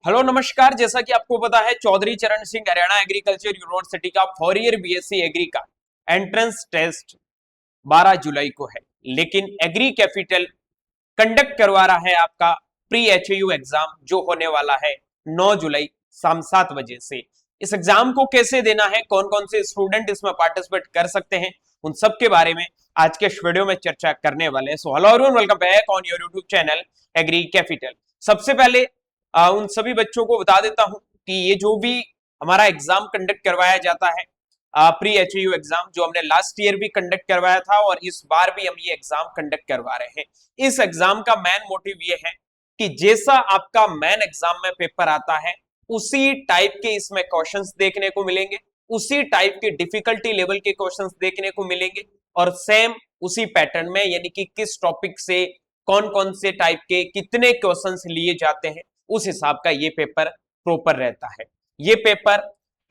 Hello नमस्कार। जैसा कि आपको पता है चौधरी चरण सिंह हरियाणा एग्रीकल्चर यूनिवर्सिटी का 4 ईयर बीएससी एग्री का एंट्रेंस टेस्ट 12 जुलाई को है, लेकिन एग्री कैपिटल कंडक्ट करवा रहा है आपका प्री एचयू एग्जाम जो होने वाला है 9 जुलाई शाम 7 बजे से। इस एग्जाम को कैसे देना है, कौन कौन से स्टूडेंट इसमें पार्टिसिपेट कर सकते हैं, उन सब के बारे में आज के इस वीडियो में चर्चा करने वाले हैं। So hello everyone, welcome back on your YouTube channel Agri Capital. सबसे पहले उन सभी बच्चों को बता देता हूं कि ये जो भी हमारा एग्जाम कंडक्ट करवाया जाता है प्री एचयू एग्जाम, जो हमने लास्ट ईयर भी कंडक्ट करवाया था और इस बार भी हम ये एग्जाम कंडक्ट करवा रहे हैं। इस एग्जाम का मेन मोटिव ये है कि जैसा आपका मेन एग्जाम में पेपर आता है उसी टाइप के इसमें क्वेश्चंस देखने को मिलेंगे, उसी टाइप के डिफिकल्टी लेवल के क्वेश्चंस देखने को मिलेंगे और सेम उसी पैटर्न में, यानी कि किस टॉपिक से कौन कौन से टाइप के कितने क्वेश्चंस लिए जाते हैं उस हिसाब का ये पेपर प्रॉपर रहता है। ये paper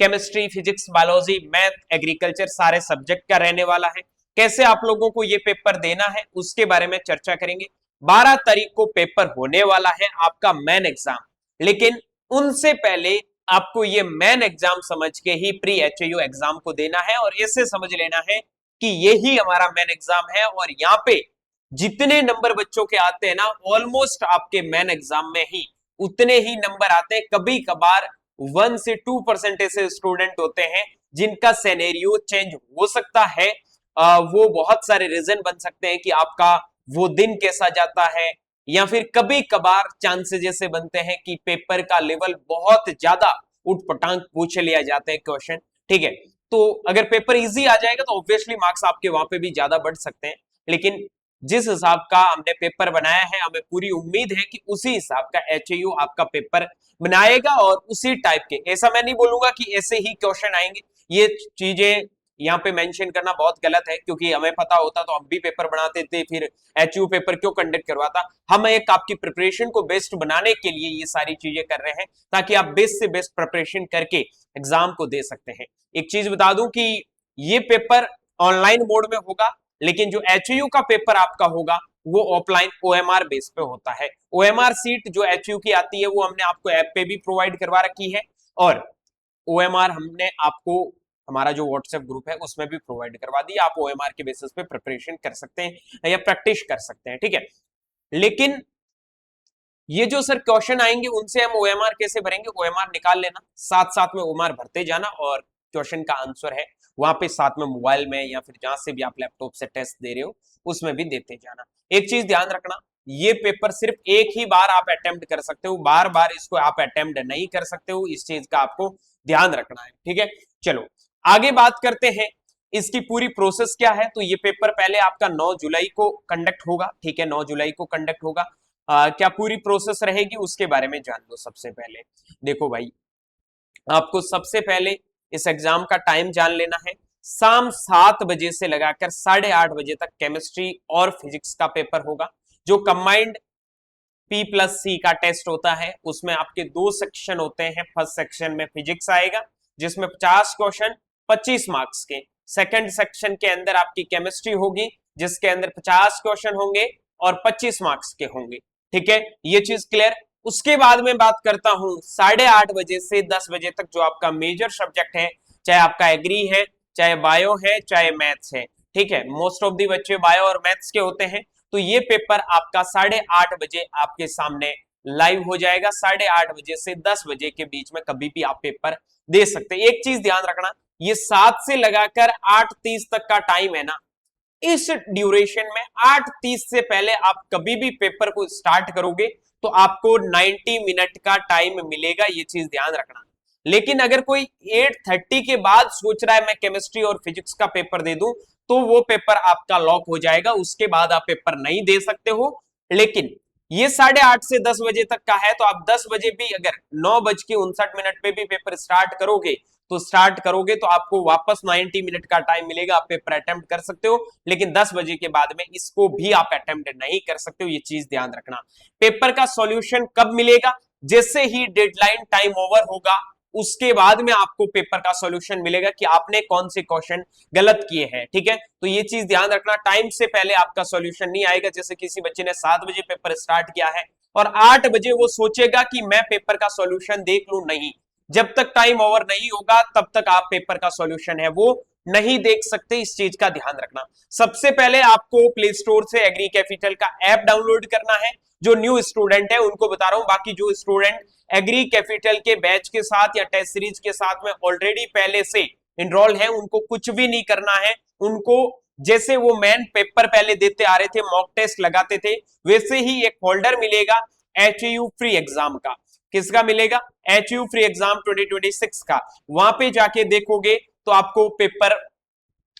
chemistry, physics, biology, math, agriculture सारे सब्जेक्ट का रहने वाला है। कैसे आप लोगों को ये पेपर देना है उसके बारे में चर्चा करेंगे। 12 तारीख को पेपर होने वाला है आपका मेन एग्जाम, लेकिन उनसे पहले आपको ये मेन एग्जाम समझ के ही प्री एचयू एग्जाम को देना है और ऐसे समझ लेना है कि यही हमारा मेन एग्जाम है और यहाँ पे जितने नंबर बच्चों के आते हैं ना, ऑलमोस्ट आपके मेन एग्जाम में ही उतने ही नंबर आते हैं। कभी कभार 1 से 2% ऐसे स्टूडेंट होते हैं जिनका सिनेरियो चेंज हो सकता है। वो बहुत सारे रीजन बन सकते हैं कि आपका वो दिन कैसा जाता है, या फिर कभी कभार चांसेस जैसे बनते हैं कि पेपर का लेवल बहुत ज्यादा उठपटांग पूछ लिया जाता है क्वेश्चन। ठीक है, तो अगर पेपर इजी आ जाएगा तो ऑब्वियसली मार्क्स आपके वहां पे भी ज्यादा बढ़ सकते हैं, लेकिन जिस हिसाब का हमने पेपर बनाया है हमें पूरी उम्मीद है कि उसी हिसाब का एचयू आपका पेपर बनाएगा और उसी टाइप के। ऐसा मैं नहीं बोलूंगा कि ऐसे ही क्वेश्चन आएंगे, ये चीजें यहाँ पे मेंशन करना बहुत गलत है, क्योंकि हमें पता होता तो हम भी पेपर बनाते थे, फिर एचयू पेपर क्यों कंडक्ट करवाता। हम एक आपकी प्रिपरेशन को बेस्ट बनाने के लिए ये सारी चीजें कर रहे हैं ताकि आप बेस्ट से बेस्ट प्रिपरेशन करके एग्जाम को दे सकते हैं। एक चीज बता दूं कि ये पेपर ऑनलाइन मोड में होगा, लेकिन जो एचयू का पेपर आपका होगा वो ऑफलाइन ओएमआर बेस पे होता है। ओएमआर सीट जो एचयू की आती है वो हमने आपको ऐप पे भी प्रोवाइड करवा रखी है और ओएमआर हमने आपको हमारा जो व्हाट्सएप ग्रुप है उसमें भी प्रोवाइड करवा दी। आप ओएमआर के बेसिस पे प्रिपरेशन कर सकते हैं या प्रैक्टिस कर सकते हैं। ठीक है, लेकिन ये जो सर क्वेश्चन आएंगे उनसे हम ओएमआर कैसे भरेंगे? ओएमआर निकाल लेना, साथ साथ में ओएमआर भरते जाना और क्वेश्चन का आंसर है वहां पे साथ में मोबाइल में या फिर जहां से भी आप लैपटॉप से टेस्ट दे रहे हो उसमें भी देते जाना। एक चीज ध्यान रखना, ये पेपर सिर्फ एक ही बार आप अटेम्प्ट कर सकते हो, बार बार इसको आप अटेम्प्ट नहीं कर सकते हो, इस चीज का आपको ध्यान रखना है। ठीक है, चलो आगे बात करते हैं इसकी पूरी प्रोसेस क्या है। तो ये पेपर पहले आपका 9 जुलाई को कंडक्ट होगा। ठीक है, 9 जुलाई को कंडक्ट होगा। क्या पूरी प्रोसेस रहेगी उसके बारे में जान लो। सबसे पहले देखो भाई, आपको सबसे पहले इस एग्जाम का टाइम जान लेना है। शाम 7 बजे से लगाकर 8:30 बजे तक केमिस्ट्री और फिजिक्स का पेपर होगा। जो कंबाइंड P+C का टेस्ट होता है उसमें आपके 2 सेक्शन होते हैं। फर्स्ट सेक्शन में फिजिक्स आएगा जिसमें 50 क्वेश्चन 25 मार्क्स के। सेकंड सेक्शन के अंदर आपकी केमिस्ट्री होगी जिसके अंदर 50 क्वेश्चन होंगे और 25 मार्क्स के होंगे। ठीक है, ये चीज क्लियर। उसके बाद में बात करता हूं 8:30 बजे से 10 बजे तक जो आपका मेजर सब्जेक्ट है, चाहे आपका एग्री है, चाहे बायो है, चाहे मैथ्स है। ठीक है, मोस्ट ऑफ दी बच्चे बायो और मैथ्स के होते हैं। तो ये पेपर आपका 8:30 बजे आपके सामने लाइव हो जाएगा। 8:30 बजे से 10 बजे के बीच में कभी भी आप पेपर दे सकते हैं। एक चीज ध्यान रखना, ये 7 से लगाकर 8:30 तक का टाइम है ना, इस ड्यूरेशन में 8:30 से पहले आप कभी भी पेपर को स्टार्ट करोगे तो आपको 90 मिनट का टाइम मिलेगा, ये चीज ध्यान रखना। लेकिन अगर कोई 8:30 के बाद सोच रहा है मैं केमिस्ट्री और फिजिक्स का पेपर दे दूं तो वो पेपर आपका लॉक हो जाएगा, उसके बाद आप पेपर नहीं दे सकते हो। लेकिन ये 8:30 से 10 बजे तक का है तो आप 10 बजे भी अगर 9:59 पे भी पेपर स्टार्ट करोगे तो आपको वापस 90 मिनट का टाइम मिलेगा, आप पेपर अटेम्प्ट कर सकते हो। लेकिन 10 बजे के बाद में इसको भी आप अटेम्प्ट नहीं कर सकते हो, ये चीज ध्यान रखना। पेपर का सॉल्यूशन कब मिलेगा? जैसे ही डेडलाइन टाइम ओवर होगा उसके बाद में आपको पेपर का सॉल्यूशन मिलेगा कि आपने कौन से क्वेश्चन गलत किए हैं। ठीक है, तो ये चीज ध्यान रखना, टाइम से पहले आपका सॉल्यूशन नहीं आएगा। जैसे किसी बच्चे ने 7 बजे पेपर स्टार्ट किया है और 8 बजे वो सोचेगा कि मैं पेपर का सॉल्यूशन देख लूं, नहीं, जब तक टाइम ओवर नहीं होगा तब तक आप पेपर का सॉल्यूशन है वो नहीं देख सकते। इस चीज का ध्यान रखना। सबसे पहले आपको प्ले स्टोर से एग्री कैपिटल का ऐप डाउनलोड करना है। जो न्यू स्टूडेंट है उनको बता रहा हूं, बाकी जो स्टूडेंट एग्री कैपिटल के बैच के साथ या टेस्ट सीरीज के साथ में ऑलरेडी पहले से इनरोल है उनको कुछ भी नहीं करना है। उनको जैसे वो मेन पेपर पहले देते आ रहे थे, मॉक टेस्ट लगाते थे, वैसे ही एक फोल्डर मिलेगा HU फ्री एग्जाम का। किसका मिलेगा? HU फ्री एग्जाम 2026 का। वहां पे जाके देखोगे तो आपको पेपर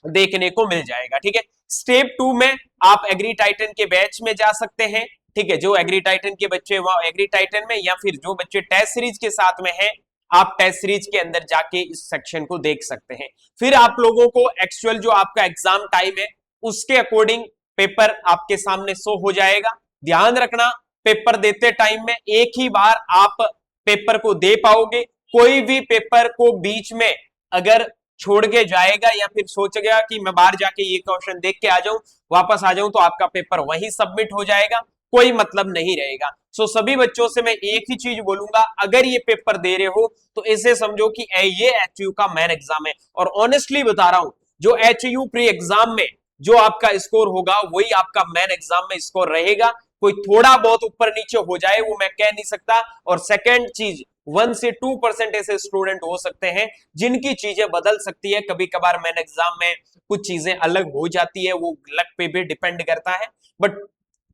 देखने को मिल जाएगा। ठीक है, स्टेप 2 में आप एग्री टाइटन के बैच में जा सकते हैं। ठीक है, जो एग्री टाइटन के बच्चे वहां एग्री टाइटन में, या फिर जो बच्चे टेस्ट सीरीज के साथ में हैं आप टेस्ट सीरीज के अंदर जाके इस सेक्शन को देख सकते हैं। फिर आप लोगों को एक्चुअल जो आपका एग्जाम टाइम है उसके अकॉर्डिंग पेपर आपके सामने शो हो जाएगा। ध्यान रखना, पेपर देते टाइम में एक ही बार आप पेपर को दे पाओगे। कोई भी पेपर को बीच में अगर छोड़ के जाएगा या फिर सोचेगा कि मैं बाहर जाके ये क्वेश्चन देख के आ जाऊं, वापस आ जाऊं, तो आपका पेपर वहीं सबमिट हो जाएगा, कोई मतलब नहीं रहेगा। सो सभी बच्चों से मैं एक ही चीज बोलूंगा, अगर ये पेपर दे रहे हो तो ऐसे समझो कि ये HU का मेन एग्जाम है। और ऑनेस्टली बता रहा हूं, जो HU प्री एग्जाम में जो आपका स्कोर होगा वही आपका मेन एग्जाम में स्कोर रहेगा। कोई थोड़ा बहुत ऊपर नीचे हो जाए वो मैं कह नहीं सकता। और सेकेंड चीज, 1 से 2% ऐसे स्टूडेंट हो सकते हैं जिनकी चीजें बदल सकती है। कभी कभार मेन एग्जाम में कुछ चीजें अलग हो जाती है, वो लक पे भी डिपेंड करता है। बट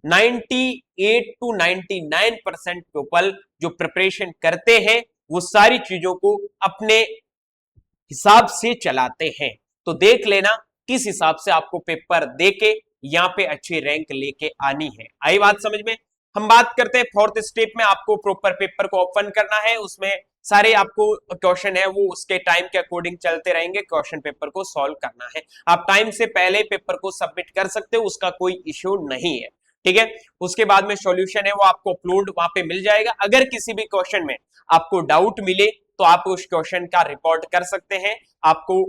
98 to 99% पीपल जो प्रिपरेशन करते हैं वो सारी चीजों को अपने हिसाब से चलाते हैं। तो देख लेना किस हिसाब से आपको पेपर देके यहाँ पे अच्छी रैंक लेके आनी है। आई बात समझ में? हम बात करते हैं फोर्थ स्टेप में। आपको प्रॉपर पेपर को ओपन करना है, उसमें सारे आपको क्वेश्चन है वो उसके टाइम के अकॉर्डिंग चलते रहेंगे। क्वेश्चन पेपर को सॉल्व करना है। आप टाइम से पहले पेपर को सबमिट कर सकते हो, उसका कोई इश्यू नहीं है। ठीक है, उसके बाद में सॉल्यूशन है वो आपको अपलोड वहां पे मिल जाएगा। अगर किसी भी क्वेश्चन में आपको डाउट मिले तो आप उस क्वेश्चन का रिपोर्ट कर सकते हैं। आपको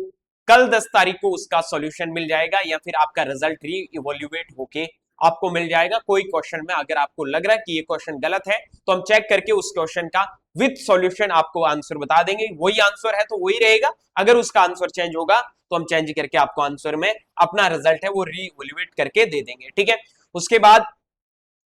कल 10 तारीख को उसका सॉल्यूशन मिल जाएगा या फिर आपका रिजल्ट री इवोल्यूएट होके आपको मिल जाएगा। कोई क्वेश्चन में अगर आपको लग रहा है कि ये क्वेश्चन गलत है तो हम चेक करके उस क्वेश्चन का विद सॉल्यूशन आपको आंसर बता देंगे। वही आंसर है तो वही रहेगा, अगर उसका आंसर चेंज होगा तो हम चेंज करके आपको आंसर में अपना रिजल्ट है वो री इवोल्यूएट करके दे देंगे। ठीक है, उसके बाद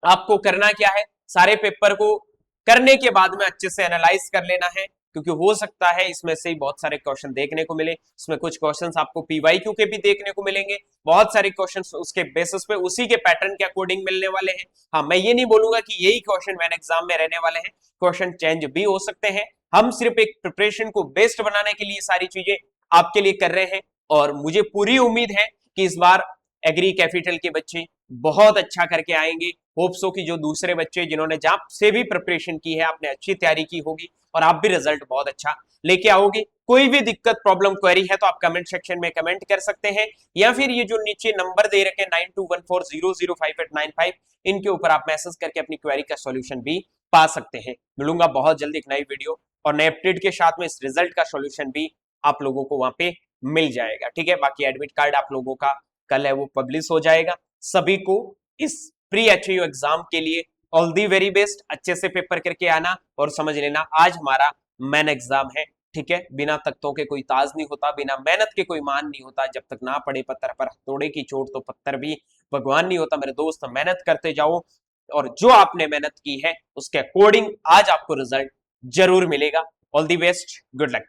आपको करना क्या है, सारे पेपर को करने के बाद में अच्छे से एनालाइज कर लेना है, क्योंकि हो सकता है इसमें से ही बहुत सारे क्वेश्चन देखने को मिले। इसमें कुछ क्वेश्चंस आपको PYQ के भी देखने को मिलेंगे, बहुत सारे क्वेश्चंस उसके बेसिस पे उसी के पैटर्न के अकॉर्डिंग मिलने वाले हैं। हाँ, मैं ये नहीं बोलूंगा कि यही क्वेश्चन मेन एग्जाम में रहने वाले हैं, क्वेश्चन चेंज भी हो सकते हैं। हम सिर्फ एक प्रिपरेशन को बेस्ट बनाने के लिए सारी चीजें आपके लिए कर रहे हैं। और मुझे पूरी उम्मीद है कि इस बार एग्री कैपिटल के बच्चे बहुत अच्छा करके आएंगे। होप्सो कि जो दूसरे बच्चे जिन्होंने जहां से भी प्रिपरेशन की है आपने अच्छी तैयारी की होगी और आप भी रिजल्ट बहुत अच्छा लेके आओगे। कोई भी दिक्कत प्रॉब्लम क्वेरी है तो आप कमेंट सेक्शन में कमेंट कर सकते हैं, या फिर ये जो नीचे नंबर दे रखे 9214005895 इनके ऊपर आप मैसेज करके अपनी क्वेरी का सॉल्यूशन भी पा सकते हैं। मिलूंगा बहुत जल्दी एक नई वीडियो और नए अपडेट के साथ में। इस रिजल्ट का सॉल्यूशन भी आप लोगों को वहां पे मिल जाएगा। ठीक है, बाकी एडमिट कार्ड आप लोगों का कल है वो पब्लिश हो जाएगा। सभी को इस प्री HU एग्जाम के लिए ऑल दी वेरी बेस्ट। अच्छे से पेपर करके आना और समझ लेना आज हमारा मेन एग्जाम है। ठीक है, बिना तख्तों के कोई ताज नहीं होता, बिना मेहनत के कोई मान नहीं होता। जब तक ना पड़े पत्थर पर हथौड़े की चोट तो पत्थर भी भगवान नहीं होता। मेरे दोस्त, मेहनत करते जाओ और जो आपने मेहनत की है उसके अकॉर्डिंग आज आपको रिजल्ट जरूर मिलेगा। All the best, good luck.